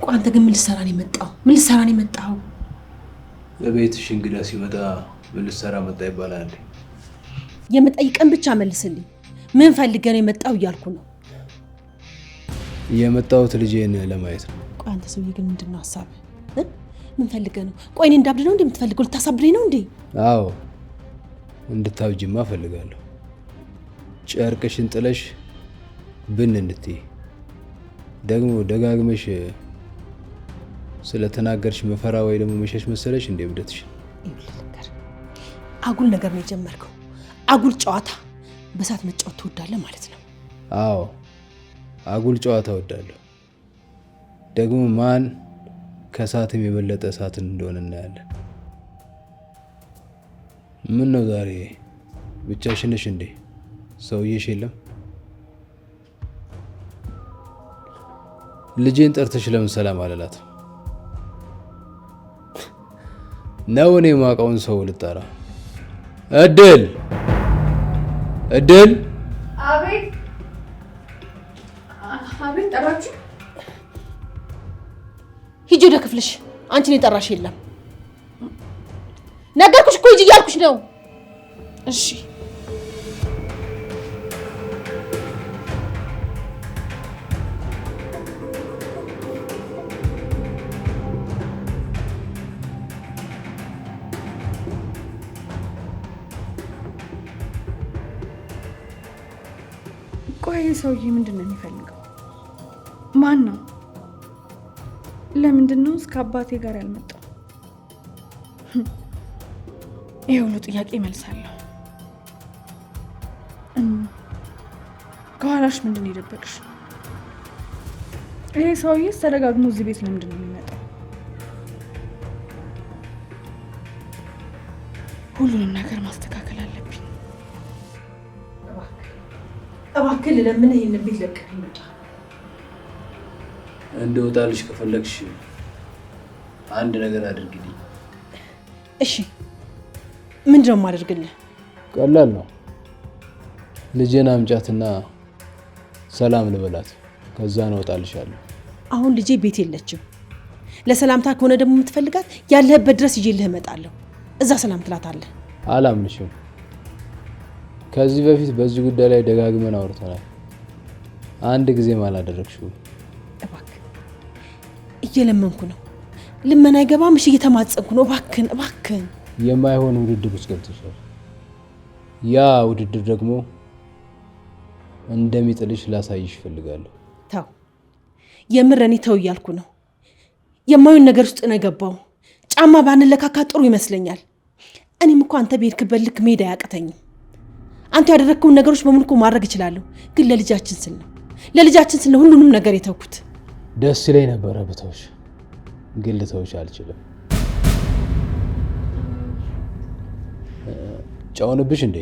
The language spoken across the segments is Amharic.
አንተ ግን ምን ልትሰራ ነው የመጣው? ምን ልትሰራ ነው የመጣው? ለቤትሽ እንግዳ ሲመጣ ምን ልትሰራ መጣ ይባላል? የምጠይቀን ብቻ መልስልኝ። ምን ፈልገህ ነው የመጣው እያልኩ ነው። የመጣሁት ልጄን ለማየት ነው። ቆይ አንተ ሰውዬ ግን ምንድን ነው ሀሳብህ? ምን ፈልገህ ነው? ቆይ እኔ እንዳብድ ነው እንዴ የምትፈልገው? ልታሳብደኝ ነው እንዴ? አዎ እንድታብጂማ እፈልጋለሁ። ጨርቅሽን ጥለሽ ብን እንድትይ ደግሞ ደጋግመሽ ስለተናገርሽ መፈራ ወይ ደግሞ መሸሽ መሰለሽ እንደ እብደትሽ። አጉል ነገር ነው የጀመርከው። አጉል ጨዋታ። በሳት መጫወት ትወዳለህ ማለት ነው? አዎ አጉል ጨዋታ እወዳለሁ። ደግሞ ማን ከሳትም የበለጠ እሳትን እንደሆነ እናያለን። ምን ነው ዛሬ ብቻሽን ነሽ እንዴ? ሰውዬሽ የለም? ልጄን ጠርተሽ ለምን ሰላም አለላት ነው? እኔ የማውቀውን ሰው ልጠራ? እድል እድል! አቤት አቤት፣ ጠራችሁ? ሂጂ ወደ ክፍልሽ። አንቺን የጠራሽ የለም። ነገርኩሽ እኮ ሂጂ እያልኩሽ ነው። እሺ ቆይ ሰውዬ ምንድን ነው የሚፈልገው? ማን ነው? ለምንድን ነው እስከ አባቴ ጋር ያልመጣው? ይሄ ሁሉ ጥያቄ መልሳለሁ። ከኋላሽ ምንድን ነው የደበቅሽ? ይሄ ሰውዬስ ተደጋግሞ እዚህ ቤት ለምንድን ነው የሚመጣው? ሁሉንም ነገር ማስተካከል አለብኝ። እባክህ ለምን ይሄን ቤት ለቀህ ይመጣ? እንደወጣልሽ ከፈለግሽ አንድ ነገር አድርግልኝ። እሺ ምንድን ነው የማደርግልህ? ቀላል ነው። ልጄን አምጫትና ሰላም ልበላት፣ ከዛ ነው እወጣልሻለሁ። አሁን ልጄ ቤት የለችም። ለሰላምታ ከሆነ ደግሞ የምትፈልጋት ያለህበት ድረስ ይዤልህ እመጣለሁ። እዛ ሰላም ትላታለህ። አላምንሽም። ከዚህ በፊት በዚህ ጉዳይ ላይ ደጋግመን አውርተናል። አንድ ጊዜም አላደረግሽውም። እባክህ እየለመንኩ ነው። ልመና አይገባም። እሺ እየተማጸንኩ ነው። እባክህን እባክህን። የማይሆን ውድድር ውስጥ ገብተሻል። ያ ውድድር ደግሞ እንደሚጥልሽ ላሳይሽ እፈልጋለሁ። ተው፣ የምር እኔ ተው እያልኩ ነው። የማይሆን ነገር ውስጥ ነው የገባው። ጫማ ባንለካካ ጥሩ ይመስለኛል። እኔም እኮ አንተ በሄድክበት ልክ መሄድ አያቅተኝም። አንተ ያደረግከውን ነገሮች በሙሉ እኮ ማድረግ እችላለሁ፣ ግን ለልጃችን ስል ነው። ለልጃችን ስል ነው ሁሉንም ነገር የተውኩት። ደስ ይለኝ ነበረ ብተውሽ፣ ግን ልተውሽ አልችልም። ጫውንብሽ እንዴ?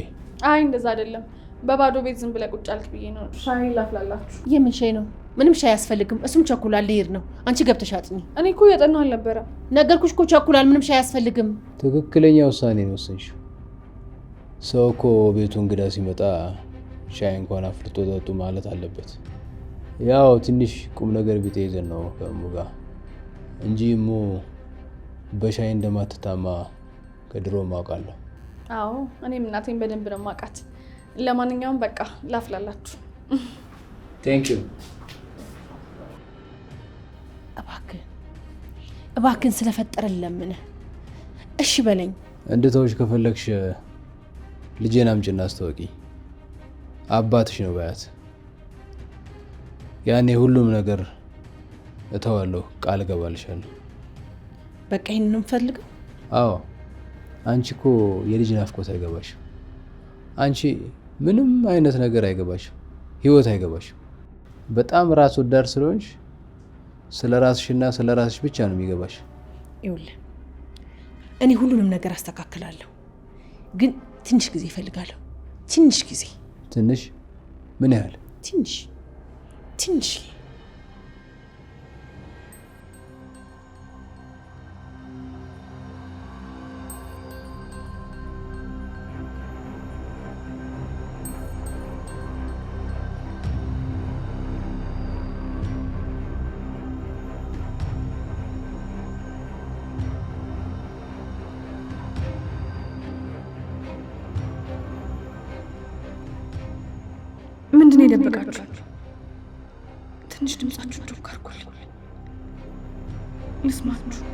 አይ እንደዛ አይደለም። በባዶ ቤት ዝም ብለህ ቁጭ አልክ ብዬ ነው። ሻይ ላፍላላችሁ። የምን ሻይ ነው? ምንም ሻይ አያስፈልግም። እሱም ቸኩላል፣ ልሄድ ነው። አንቺ ገብተሽ አጥኚ። እኔ እኮ እያጠናሁ አልነበረም። ነገርኩሽ እኮ ቸኩላል። ምንም ሻይ አያስፈልግም። ትክክለኛ ውሳኔ ነው የወሰንሽው። ሰው እኮ ቤቱ እንግዳ ሲመጣ ሻይ እንኳን አፍልቶ ጠጡ ማለት አለበት። ያው ትንሽ ቁም ነገር ቢጤ ይዘን ነው ከእሙ ጋር እንጂ እሙ በሻይ እንደማትታማ ከድሮ ማውቃለሁ። አዎ እኔም እናቴን በደንብ ነው የማውቃት። ለማንኛውም በቃ ላፍላላችሁ። ቴንክ ዩ። እባክህን ስለፈጠረን ለምነህ እሺ በለኝ። እንድተውሽ ከፈለግሽ ልጄን አምጪና አስታወቂ። አባትሽ ነው ባያት። ያኔ ሁሉም ነገር እተዋለሁ፣ ቃል እገባልሻለሁ። በቃ ይሄንን ነው የምፈልገው። አዎ አንቺ እኮ የልጅ ናፍቆት አይገባሽም። አንቺ ምንም አይነት ነገር አይገባሽም፣ ህይወት አይገባሽም። በጣም ራስ ወዳድ ስለሆንሽ ስለ ራስሽና ስለ ራስሽ ብቻ ነው የሚገባሽ። ይኸውልህ እኔ ሁሉንም ነገር አስተካክላለሁ፣ ግን ትንሽ ጊዜ እፈልጋለሁ። ትንሽ ጊዜ። ትንሽ? ምን ያህል? ትንሽ ትንሽ የደበቃችሁ? ትንሽ ድምጻችሁ ጮክ አድርጉልኝ ልስማችሁ።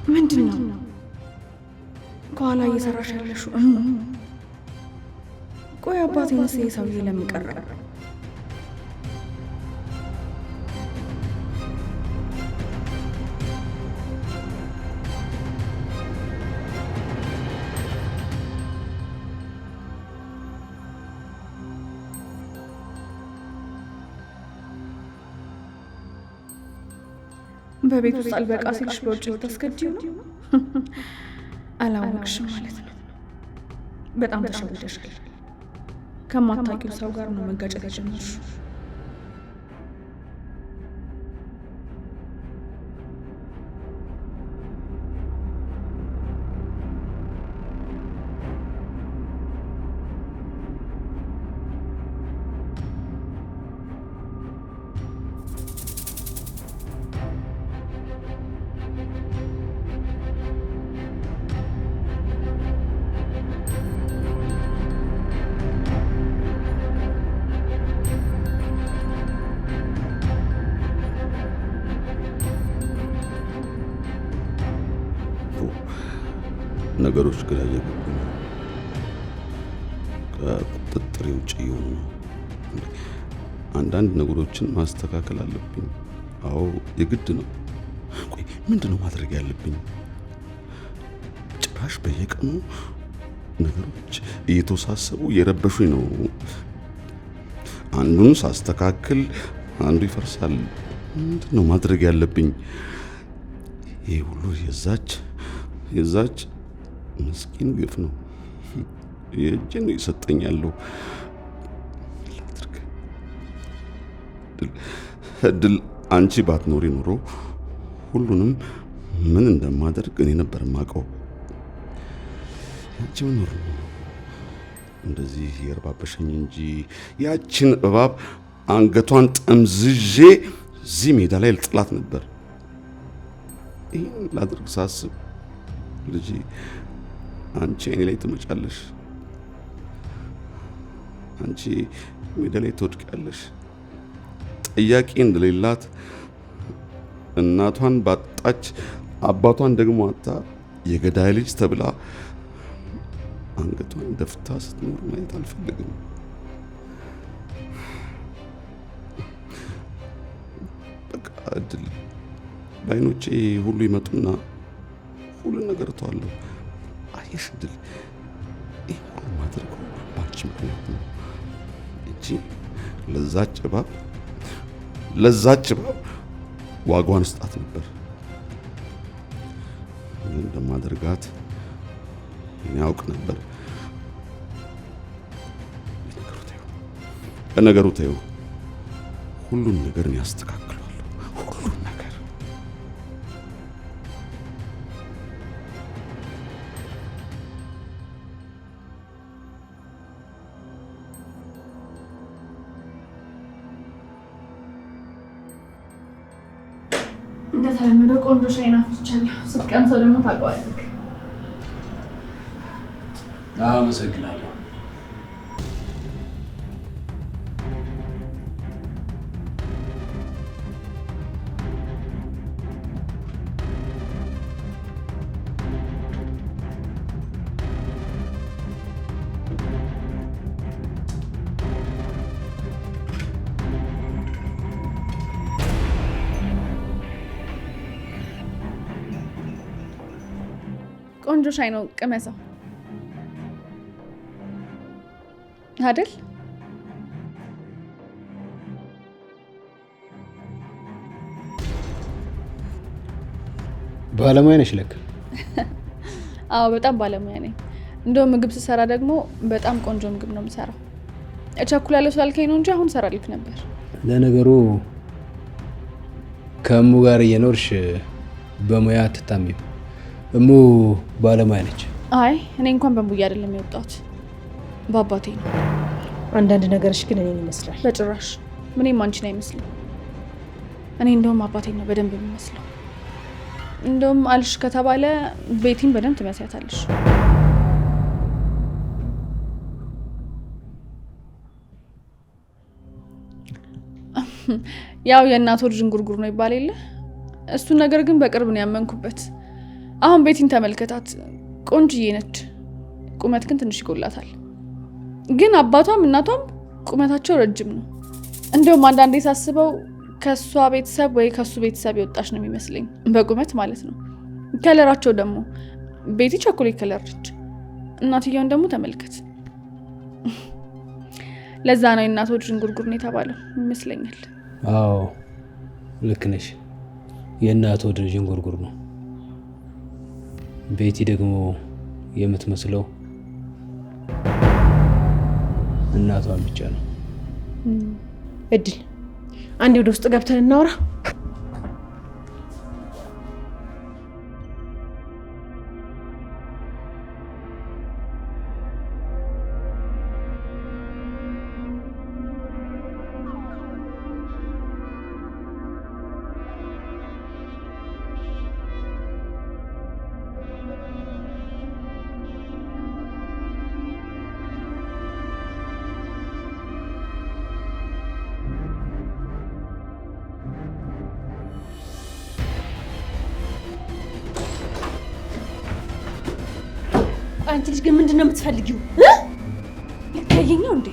ምንድን ነው ከኋላ እየሰራሽ ያለሽው? ቆይ አባቴንስ ሰውዬ ለምን ቀረ? በቤት ውስጥ አልበቃ ሲልሽ በውጭ ልታስገድዩ ነው? አላወቅሽም ማለት ነው። በጣም ተሸውደሻል። ከማታውቂው ሰው ጋር ነው መጋጨት የጀመርሽው። ነገሮች ግራ እየገቡኝ ነው። ከቁጥጥሬ ውጭ እየሆኑ ነው። አንዳንድ ነገሮችን ማስተካከል አለብኝ። አዎ የግድ ነው። ቆይ ምንድነው ማድረግ ያለብኝ? ጭራሽ በየቀኑ ነገሮች እየተወሳሰቡ እየረበሹኝ ነው። አንዱን ሳስተካክል አንዱ ይፈርሳል። ምንድነው ማድረግ ያለብኝ? ይሄ ሁሉ የዛች ምስኪን ግፍ ነው። የእጅን ይሰጠኛለሁ። ላድርግ እድል አንቺ ባትኖሪ ኖሮ ሁሉንም ምን እንደማደርግ እኔ ነበር ማቀው። ያቺ መኖር ነው እንደዚህ የርባበሸኝ እንጂ ያችን እባብ አንገቷን ጠምዝዤ እዚህ ሜዳ ላይ ልጥላት ነበር። ይህን ላድርግ ሳስብ ልጄ አንቺ እኔ ላይ ትመጫለሽ፣ አንቺ ሜዳ ላይ ትወድቂያለሽ። ጥያቄ እንደሌላት እናቷን ባጣች አባቷን ደግሞ አጣ የገዳይ ልጅ ተብላ አንገቷን ደፍታ ስትኖር ማየት አልፈልግም። በቃ እድል በዓይኖቼ ሁሉ ይመጡና ሁሉን ነገር ተዋለሁ። አየሽ እድል፣ ይህ ሁሉ ማድረገው ባንቺ ምክንያት ነው እንጂ ለዛች እባብ ዋጋዋን ስጣት ነበር። ምን እንደማደርጋት እኔ ያውቅ ነበር። ለነገሩ ተይው፣ ሁሉን ነገር እኔ ያስተካክለዋለሁ። ሁሉን ነገር እንደተለመደው ቆንጆ ሻይ ናፍቻለሁ። ስትቀምሰው ደግሞ ታውቀዋለህ። አመሰግናለሁ። ቆንጆ ሻይ ነው፣ ቅመሰው አይደል? ባለሙያ ነሽ ለካ። አዎ በጣም ባለሙያ ነኝ። እንደውም ምግብ ስሰራ ደግሞ በጣም ቆንጆ ምግብ ነው የምሰራው። እቸኩላለሁ ስላልከኝ ነው እንጂ አሁን ሰራልክ ነበር። ለነገሩ ከሙ ጋር እየኖርሽ በሙያ አትታሚም። እሙ ባለሙያ ነች። አይ እኔ እንኳን በእሙዬ አይደለም የወጣሁት በአባቴ ነው። አንዳንድ ነገርሽ ግን እኔን ይመስላል። በጭራሽ ምንም አንቺን አይመስልም። እኔ እንደውም አባቴን ነው በደንብ የሚመስለው። እንደውም አልሽ ከተባለ ቤቲን በደንብ ትመስያታለሽ። ያው የእናት ወድ ዥንጉርጉር ነው ይባል የለ እሱን ነገር ግን በቅርብ ነው ያመንኩበት። አሁን ቤቲን ተመልከታት፣ ቆንጅዬ ነች። ቁመት ግን ትንሽ ይጎላታል። ግን አባቷም እናቷም ቁመታቸው ረጅም ነው። እንደውም አንዳንዴ ሳስበው ከሷ ቤተሰብ ወይ ከሱ ቤተሰብ የወጣች ነው የሚመስለኝ በቁመት ማለት ነው። ከለራቸው ደግሞ ቤቲ ቸኮሌት ከለር ነች፣ እናትየውን ደግሞ ተመልከት። ለዛ ነው የእናት ወድ ዥንጉርጉር ነው የተባለው ይመስለኛል። አዎ ልክ ነሽ። የእናት ወድ ዥንጉርጉር ነው። ቤቲ ደግሞ የምትመስለው እናቷን ብቻ ነው። እድል አንዴ ወደ ውስጥ ገብተን እናውራ። አንቺ ልጅ ግን ምንድነው የምትፈልጊው? ልትለይኝ እንዴ?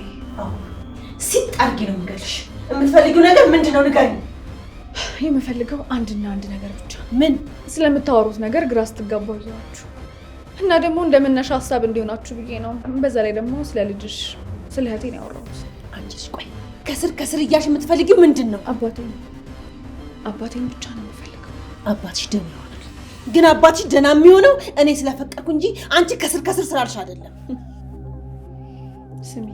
ሲጣርጊ ነው የምገልሽ። የምትፈልጊው ነገር ምንድነው ንገሪኝ። የምፈልገው አንድና አንድ ነገር ብቻ። ምን? ስለምታወሩት ነገር ግራ ስትጋቡ አየኋችሁ እና ደግሞ እንደመነሻ ሀሳብ እንዲሆናችሁ ብዬ ነው። በዛ ላይ ደግሞ ስለ ልጅሽ ስለ እህቴ ነው ያወራሁት። አንቺ ልጅ ቆይ፣ ከስር እያልሽ የምትፈልጊው ምንድነው? አባቴን ብቻ ነው የምፈልገው። አባትሽ ደህና ይሆናል። ግን አባትሽ ደህና የሚሆነው እኔ ስለፈቀድኩ እንጂ አንቺ ከስር ስላልሽ አይደለም። ስሚ፣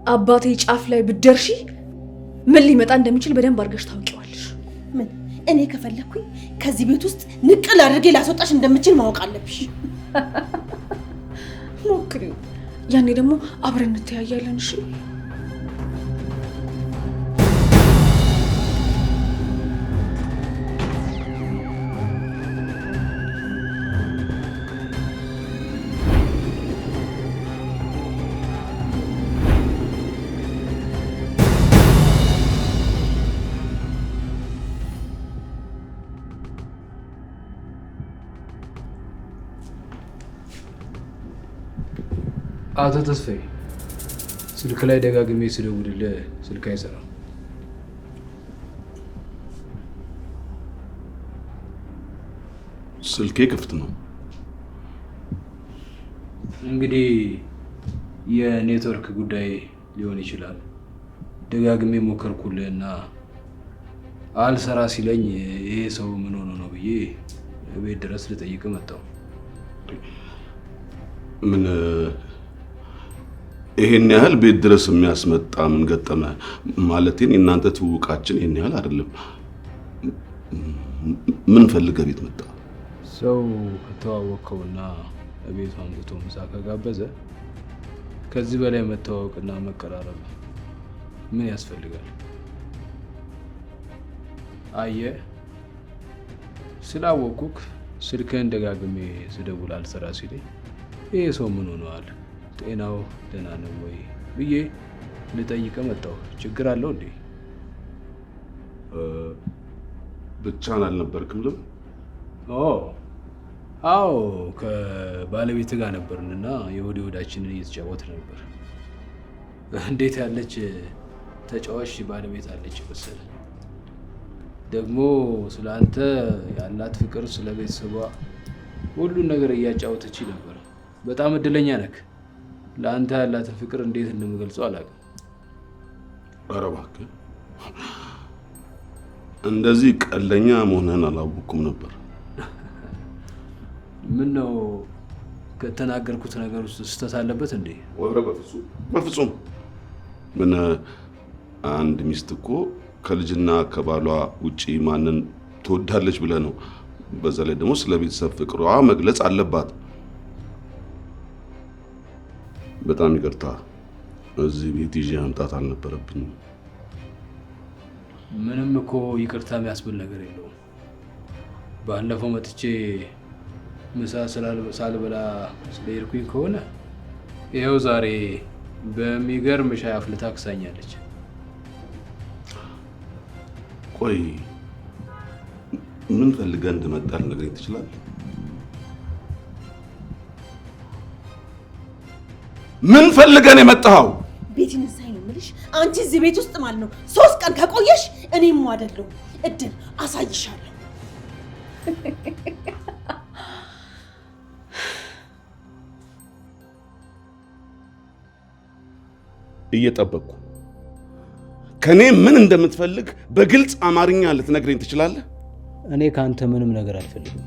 አባቴ ጫፍ ላይ ብትደርሺ ምን ሊመጣ እንደሚችል በደንብ አድርገሽ ታውቂዋለሽ። ምን? እኔ ከፈለኩኝ ከዚህ ቤት ውስጥ ንቅል አድርጌ ላስወጣሽ እንደምችል ማወቅ አለብሽ። ሞክሪው፣ ያኔ ደግሞ አብረን እንተያያለን። እሺ? አቶ ተስፋዬ ስልክ ላይ ደጋግሜ ስደውልልህ ስልክ አይሰራም። ስልኬ ክፍት ነው። እንግዲህ የኔትወርክ ጉዳይ ሊሆን ይችላል። ደጋግሜ ሞከርኩልህና አልሰራ ሲለኝ ይሄ ሰው ምን ሆኖ ነው ብዬ ቤት ድረስ ልጠይቅ መጣሁ። ምን ይሄን ያህል ቤት ድረስ የሚያስመጣ ምን ገጠመ? ማለቴን የእናንተ ትውውቃችን ይሄን ያህል አይደለም። ምን ፈልገህ ቤት መጣ? ሰው ከተዋወቅከውና ቤቱ አምጥቶ ምሳ ከጋበዘ ከዚህ በላይ መተዋወቅና መቀራረብ ምን ያስፈልጋል? አየህ፣ ስላወቅኩክ ስልክህን ደጋግሜ ስደውል አልሰራ ሲለኝ ይሄ ሰው ምን ሆነዋል፣ ጤናው ደህና ነው ወይ ብዬ ልጠይቅህ መጣሁ። ችግር አለው እንዴ? ብቻህን አልነበርክም ልብ? አዎ ከባለቤት ጋር ነበርንና የወዲ ወዳችንን እየተጫወትን ነበር። እንዴት ያለች ተጫዋች ባለቤት አለች መሰለህ። ደግሞ ስለ አንተ ያላት ፍቅር፣ ስለ ቤተሰቧ ሁሉን ነገር እያጫወተች ነበር። በጣም እድለኛ ነክ። ለአንተ ያላትን ፍቅር እንዴት እንደምገልጸው አላውቅም። ኧረ እባክህ እንደዚህ ቀለኛ መሆንህን አላወቅኩም ነበር። ምን ነው ከተናገርኩት ነገር ውስጥ ስህተት አለበት እንዴ? ወረ በፍጹም። ምን አንድ ሚስት እኮ ከልጅና ከባሏ ውጪ ማንን ትወዳለች ብለህ ነው በዛ ላይ ደግሞ ስለ ቤተሰብ ፍቅሯ መግለጽ አለባት። በጣም ይቅርታ፣ እዚህ ቤት ይዤ መምጣት አልነበረብኝም። ምንም እኮ ይቅርታ የሚያስብል ነገር የለውም። ባለፈው መጥቼ ምሳ ሳልበላ ስለሄድኩኝ ከሆነ ይኸው ዛሬ በሚገርም ሻይ አፍልታ ክሳኛለች። ቆይ ምን ፈልገህ እንደመጣ ልነግረኝ ትችላለህ? ምን ፈልገህ ነው የመጣኸው? ቤት ይነሳኝ ነው የምልሽ። አንቺ እዚህ ቤት ውስጥ ማለት ነው 3 ቀን ከቆየሽ እኔም አይደለሁ እድል አሳይሻለሁ። እየጠበቅኩ ከኔ ምን እንደምትፈልግ በግልጽ አማርኛ ልትነግረኝ ትችላለህ? እኔ ካንተ ምንም ነገር አልፈልግም።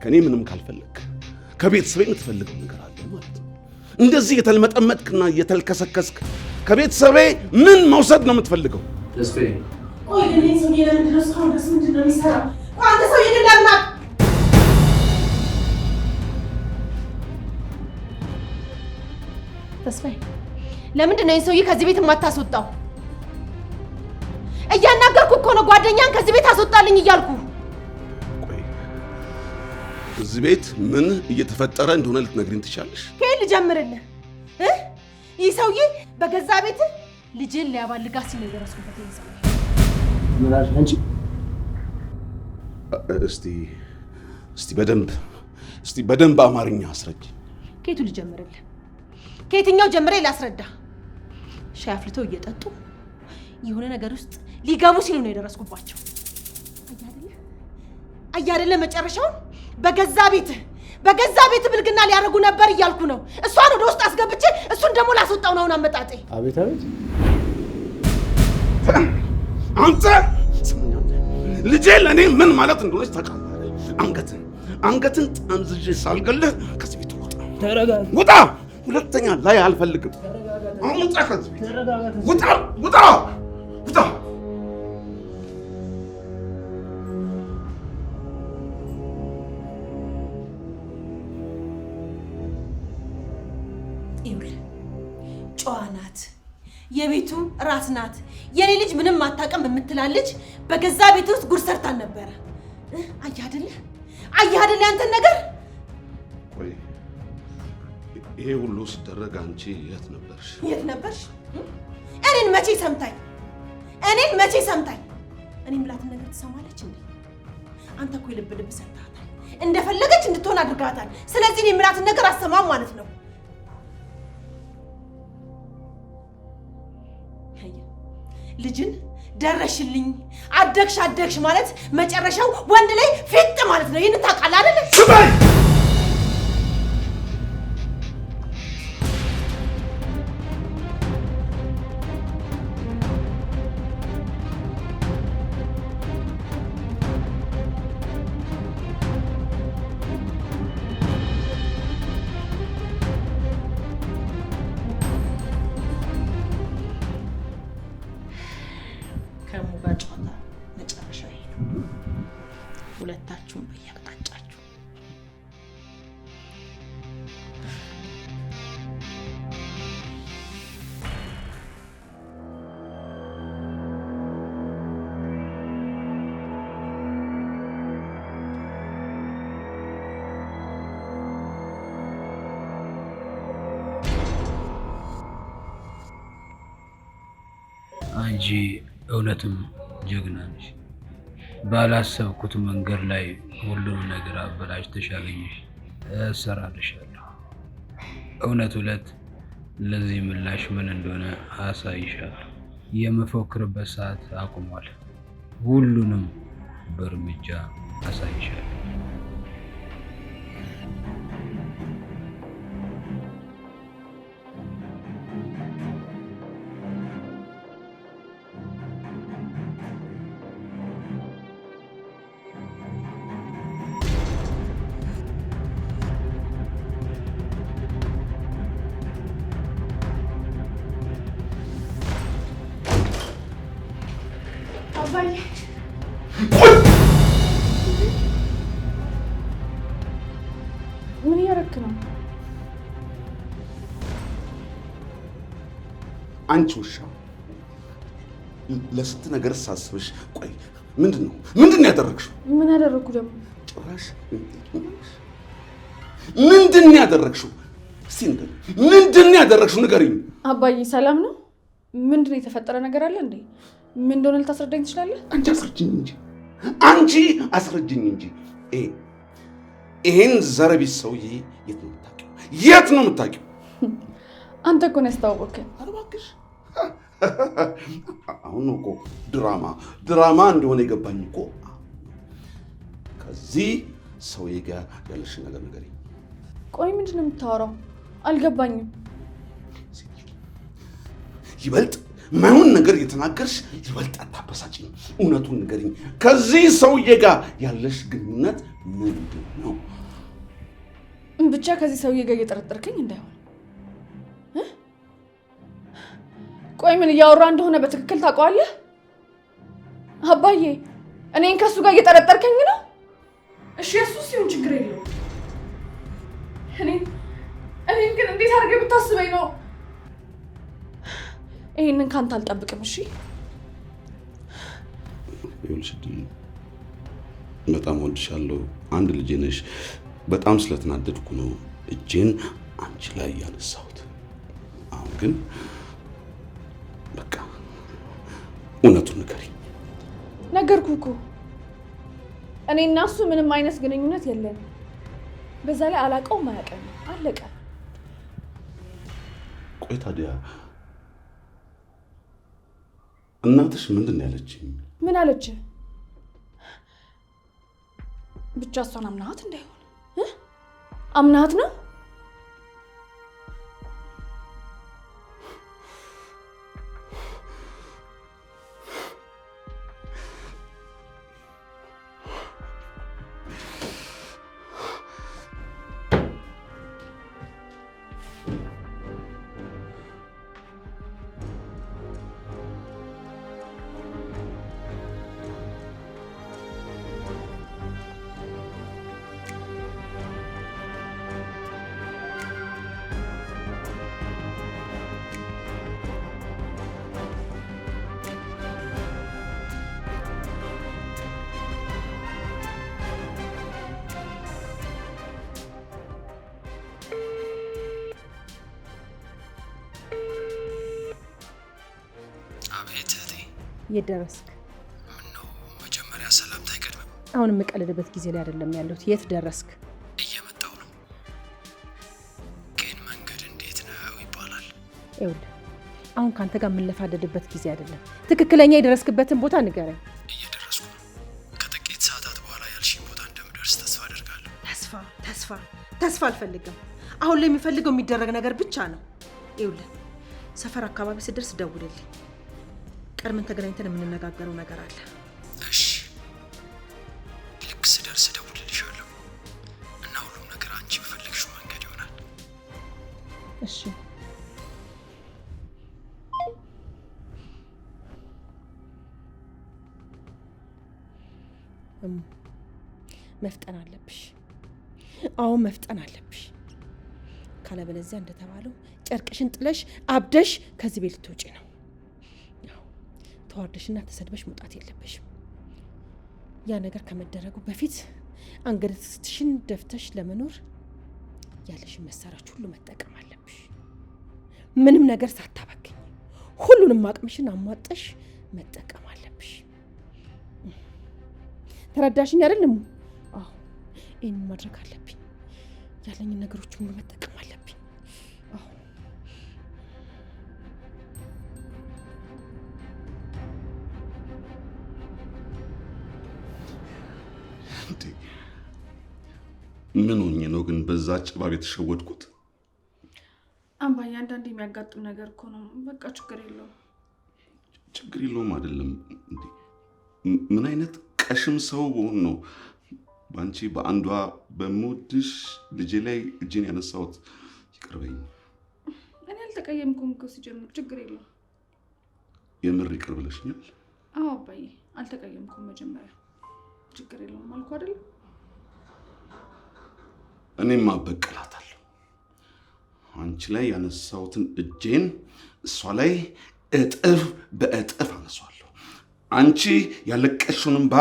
ከኔ ምንም ካልፈለግ ከቤተሰቤ የምትፈልገው ነገር አለ ማለት ነው። እንደዚህ የተልመጠመጥክና የተልከሰከስክ ከቤተሰቤ ምን መውሰድ ነው የምትፈልገው? ተስፋዬ፣ ቆይ ግን ይሄ ሰውዬ ለምንድን ነው እስካሁን ድረስ ምንድን ነው የሚሰራው? አንተ ሰውዬ ግን ለምን ተስፋዬ፣ ለምንድን ነው ይሄን ሰውዬ ከዚህ ቤት የማታስወጣው? እያናገርኩ እኮ ነው። ጓደኛን ከዚህ ቤት አስወጣልኝ እያልኩ። ቆይ እዚህ ቤት ምን እየተፈጠረ እንደሆነ ልትነግሪኝ ትችያለሽ? ከየት ልጀምርልህ? ይህ ሰውዬ በገዛ ቤት ልጅን ሊያባልጋ ሲል ነው የደረስኩበት። ይሄ ሰውዬ ምን አልሽ አንቺ? እስቲ በደንብ አማርኛ አስረጅ። ከየቱ ልጀምርልህ? ከየትኛው ጀምሬ ላስረዳ? ሻይ አፍልተው እየጠጡ የሆነ ነገር ውስጥ ሊገቡ ሲሉ ነው የደረስኩባቸው። አያደለ መጨረሻውን በገዛ ቤት ብልግና ሊያደርጉ ነበር እያልኩ ነው። እሷን ወደ ውስጥ አስገብቼ እሱን ደግሞ ላስወጣው ነው አመጣጤ። አቤት አቤት! አንተ ልጄ ለእኔ ምን ማለት እንደሆነች ታውቃለህ? አንገትን ጠምዝዤ ሳልገልህ ከዚህ ቤት ውጣ። ተረጋጋ። ውጣ! ሁለተኛ ላይ አልፈልግም። አሁን ውጣ ከዚህ ቤት። ውጣ! ውጣ! ውጣ! ጨዋ ናት፣ የቤቱ ራስ ናት። የኔ ልጅ ምንም አታውቅም የምትላለች በገዛ ቤት ውስጥ ጉድ ሰርታን ነበረ። አየህ አይደል ያንተን ነገር። ቆይ ይሄ ሁሉ ሲደረግ አንቺ የት ነበርሽ? እኔን መቼ ሰምታኝ? እኔ ምላትን ነገር ትሰማለች እንዴ? አንተ እኮ ልብ ሰጥታታል፣ እንደፈለገች እንድትሆን አድርጋታል። ስለዚህ እኔ ምላትን ነገር አሰማም ማለት ነው። ልጅን ደረሽልኝ አደግሽ ማለት መጨረሻው ወንድ ላይ ፊት ማለት ነው። ይሄን ታውቃለህ አይደል? ስማይ! ሁለታችሁም በየአቅጣጫችሁ። አንቺ እውነትም ጀግና ነሽ። ባላሰብኩት መንገድ ላይ ሁሉም ነገር አበላሽተሽ አገኘሽ። እሰራልሻለሁ። እውነት ለዚህ ምላሽ ምን እንደሆነ አሳይሻለሁ። የምፎክርበት ሰዓት አቁሟል። ሁሉንም በእርምጃ አሳይሻለሁ። አባዬ አንቺ ውሻ ለስንት ነገር ሳስብሽ። ቆይ ምንድን ነው ያደረግሽው? ምን ያደረግኩ ደግሞ? ጭራሽ ምንድን ነው ያደረግሽው? እስቲ ምንድን ነው ያደረግሽው? ንገሪኝ። አባዬ ሰላም ነው? ምንድን ነው የተፈጠረ ነገር አለ እንዴ? ምን እንደሆነ ልታስረዳኝ ትችላለህ? አንቺ አስረጅኝ እንጂ ይሄን ዘረቢስ ሰውዬ የት ነው የምታውቂው? አንተ እኮ ነው ያስተዋወቅከኝ። ኧረ እባክሽ አሁን ነው እኮ ድራማ እንደሆነ የገባኝ እኮ። ከዚህ ሰውዬ ጋር ያለሽን ነገር ንገሪኝ። ቆይ ምንድን ነው የምታወራው? አልገባኝም። ይበልጥ ማይሆን ነገር እየተናገርሽ ይበልጥ አታበሳጭኝ። እውነቱን ንገሪኝ። ከዚህ ሰውዬ ጋር ያለሽ ግንኙነት ምንድን ነው? ብቻ ከዚህ ሰውዬ ጋር እየጠረጠርከኝ እንዳይሆን። ቆይ ምን እያወራ እንደሆነ በትክክል ታውቀዋለህ? አባዬ እኔን ከሱ ጋር እየጠረጠርከኝ ነው? እሺ እሱ ሲሆን ችግር የለውም። እኔን ግን እንዴት አድርገህ ብታስበኝ ነው? ይሄንን ካንተ አልጠብቅም። እሺ ይኸውልሽ፣ በጣም ወድሻለሁ። አንድ ልጄ ነሽ። በጣም ስለተናደድኩ ነው እጄን አንቺ ላይ ያነሳሁት። አሁን ግን በቃ እውነቱን ንገሪኝ። ነገርኩህ እኮ እኔ እና እሱ ምንም አይነት ግንኙነት የለንም። በዛ ላይ አላውቀውም፣ አያውቀኝም። አለቀ። ቆይ ታዲያ እናትሽ ምንድን ነው ያለችኝ? ምን አለች? ብቻ እሷን አምናሃት እንዳይሆን። አምናሃት ነው? የት ደረስክ? ምነው መጀመሪያ ሰላምታ አይቀድምም? አሁን የምቀልድበት ጊዜ ላይ አይደለም ያለሁት። የት ደረስክ? እየመጣሁ ነው። ግን መንገድ እንዴት ነው ይባላል? ይኸውልህ አሁን ካንተ ጋር የምንለፋደድበት ጊዜ አይደለም። ትክክለኛ የደረስክበትን ቦታ ንገረኝ። እየደረስኩ ነው። ከጥቂት ሰዓታት በኋላ ያልሽኝ ቦታ እንደምደርስ ተስፋ አደርጋለሁ። ተስፋ አልፈልግም። አሁን ላይ የሚፈልገው የሚደረግ ነገር ብቻ ነው። ይኸውልህ ሰፈር አካባቢ ስደርስ ደውልልኝ። ቀድመን ተገናኝተን የምንነጋገረው ነገር አለ። እሺ፣ ልክ ስደርስ እደውልልሻለሁ እና ሁሉም ነገር አንቺ በፈለግሽው መንገድ ይሆናል። እሺ። መፍጠን አለብሽ። አሁን መፍጠን አለብሽ። ካለበለዚያ እንደተባለው ጨርቅሽን ጥለሽ አብደሽ ከዚህ ቤት ልትወጪ ነው። ተዋርደሽና ተሰድበሽ መውጣት የለበሽም። ያ ነገር ከመደረጉ በፊት አንገትሽን ደፍተሽ ለመኖር ያለሽን መሳሪያዎች ሁሉ መጠቀም አለብሽ። ምንም ነገር ሳታባክኝ ሁሉንም አቅምሽን አሟጠሽ መጠቀም አለብሽ። ተረዳሽኝ አይደለም? አዎ፣ ይሄን ማድረግ አለብኝ። ያለኝን ነገሮች ሁሉ መጠቀም አለብኝ። ምን ሆኜ ነው ግን በዛ ጭባብ የተሸወድኩት? አምባዬ አንዳንዴ የሚያጋጥም ነገር እኮ ነው። በቃ ችግር የለውም። ችግር የለውም አይደለም እንዴ? ምን አይነት ቀሽም ሰው ነው ባንቺ በአንዷ በሞድሽ ልጄ ላይ እጄን ያነሳሁት? ይቅርበኝ። እኔ አልተቀየምኩም እኮ ሲጀምር። ችግር የለውም። የምር ይቅር ብለሽኛል? አዎ አባዬ አልተቀየምኩም። መጀመሪያ ችግር የለውም አልኩ አይደል? እኔም አበቀላታለሁ። አንቺ ላይ ያነሳሁትን እጄን እሷ ላይ እጥፍ በእጥፍ አነሷለሁ። አንቺ ያለቀሽውን እንባ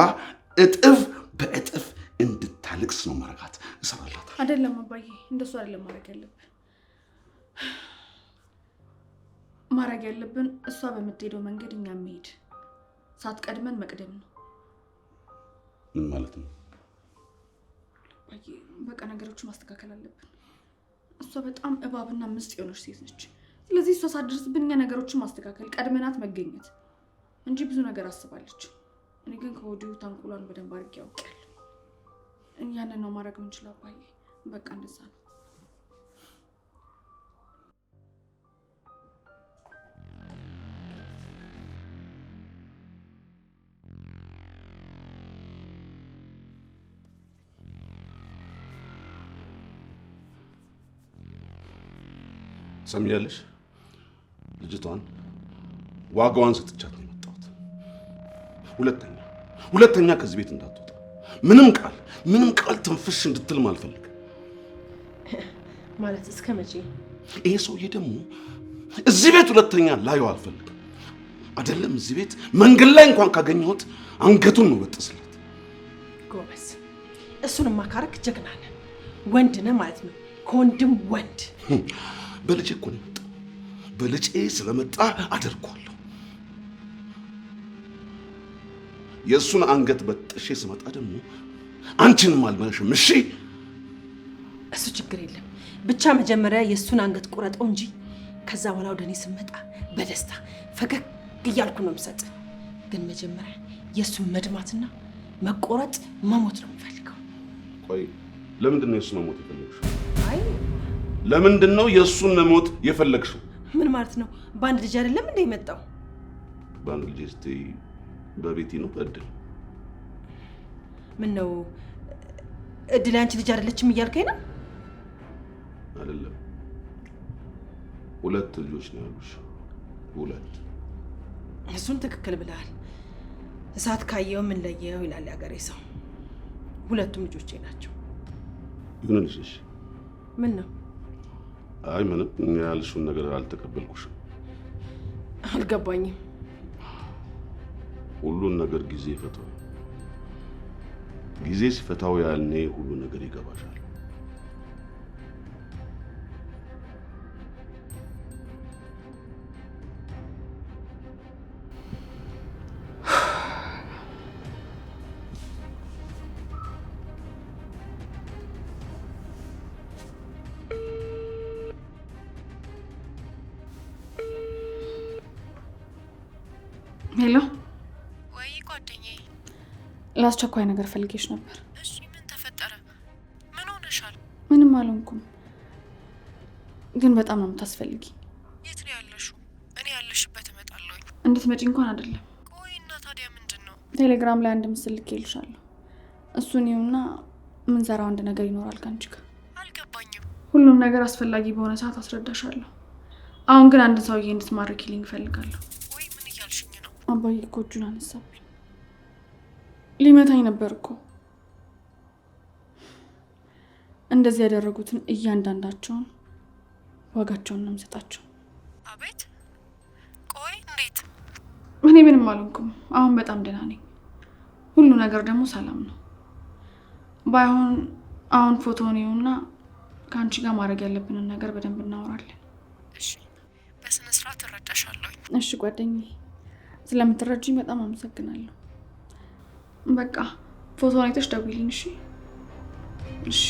እጥፍ በእጥፍ እንድታለቅስ ነው ማረጋት። እሰራላታለሁ። አይደለም አባዬ፣ እንደሱ አይደለም ማድረግ ያለብን እሷ በምትሄደው መንገድ እኛ መሄድ፣ ሳትቀድመን መቅደም ነው። ምን ማለት ነው? በቃ ነገሮችን ማስተካከል አለብን። እሷ በጣም እባብና ምስጥ የሆነች ሴት ነች። ስለዚህ እሷ ሳትደርስብን እኛ ነገሮችን ማስተካከል፣ ቀድመናት መገኘት እንጂ ብዙ ነገር አስባለች። እኔ ግን ከወዲሁ ተንኮሏን በደንብ አድርጌ ያውቃለሁ። ያንን ነው ማድረግ የምንችለው አባዬ። በቃ እንደዛ ነው። ሰምያለሽ? ልጅቷን ዋጋዋን ሰጥቻት ነው የመጣሁት። ሁለተኛ ከዚህ ቤት እንዳትወጣ ምንም ቃል ትንፍሽ እንድትልም አልፈልግም። ማለት እስከ መቼ? ይሄ ሰውዬ ደግሞ እዚህ ቤት ሁለተኛ ላየው አልፈልግም። አይደለም እዚህ ቤት መንገድ ላይ እንኳን ካገኘሁት አንገቱን ነው በጥስለት። ጎበዝ፣ እሱን ማካረክ ጀግና ነህ፣ ወንድ ነህ ማለት ነው። ከወንድም ወንድ። በልጄ እኮ ነው የመጣው። በልጄ ስለመጣ አደርጓለሁ። የእሱን አንገት በጥሼ ስመጣ ደግሞ አንቺንም አልመለሽም። እሺ? እሱ ችግር የለም። ብቻ መጀመሪያ የእሱን አንገት ቁረጠው እንጂ ከዛ በኋላ ወደ እኔ ስመጣ በደስታ ፈገግ እያልኩ ነው የምሰጥ። ግን መጀመሪያ የእሱን መድማትና መቆረጥ መሞት ነው የምፈልገው። ቆይ ለምንድን ነው የእሱን መሞት የፈለግሽው? አይ ለምንድን ነው የእሱን መሞት የፈለግሽው? ምን ማለት ነው? በአንድ ልጅ አይደለም እንደ የመጣው? በአንድ ልጅ ስትይ በቤቲ ነው በእድል? ምን ነው እድል አንቺ ልጅ አይደለችም እያልከኝ ነው? አይደለም፣ 2 ልጆች ነው ያሉሽ። 2። እሱን ትክክል ብለሃል። እሳት ካየው ምን ለየው ይላል ያገሬ ሰው። 2ቱም ልጆቼ ናቸው። ይሁንልሽ። ምን ነው? አይ ምንም፣ ያልሽውን ነገር አልተቀበልኩሽም። አልገባኝም። ሁሉን ነገር ጊዜ ይፈታው። ጊዜ ሲፈታው ያልኔ ሁሉ ነገር ይገባሻል። ሄሎ። ወይ ጓደኛዬ፣ ለአስቸኳይ ነገር ፈልጌሽ ነበር። እሺ፣ ምን ተፈጠረ? ምን ሆነሻል? ምንም አልሆንኩም፣ ግን በጣም ነው የምታስፈልጊ። የት ነው ያለሽው? እኔ ያለሽበት እመጣለሁ። እንድትመጪ እንኳን አይደለም። ቆይ እና ታዲያ ምንድን ነው? ቴሌግራም ላይ አንድ ምስል ልኬልሻለሁ። እሱን ይሁንና የምንሰራው አንድ ነገር ይኖራል ከአንቺ ጋር። አልገባኝም። ሁሉም ነገር አስፈላጊ በሆነ ሰዓት አስረዳሻለሁ። አሁን ግን አንድ ሰውዬ እንድትማርኪልኝ እፈልጋለሁ። ወይ ምን እያልሽኝ ነው? አባዬ እኮ እጁን አነሳብኝ። ሊመታኝ ነበር እኮ። እንደዚህ ያደረጉትን እያንዳንዳቸውን ዋጋቸውን ነው የምሰጣቸው። አቤት? ቆይ እንዴት? እኔ ምንም አልሆንኩም። አሁን በጣም ደህና ነኝ። ሁሉ ነገር ደግሞ ሰላም ነው። ባይሆን አሁን ፎቶውን ይሁንና ከአንቺ ጋር ማድረግ ያለብንን ነገር በደንብ እናወራለን። እሺ፣ በስነ ስርዓት እረዳሻለሁ። እሺ ጓደኛዬ፣ ስለምትረጂኝ በጣም አመሰግናለሁ። በቃ ፎቶውን አይተሽ ደውይልኝ። እሺ? እሺ።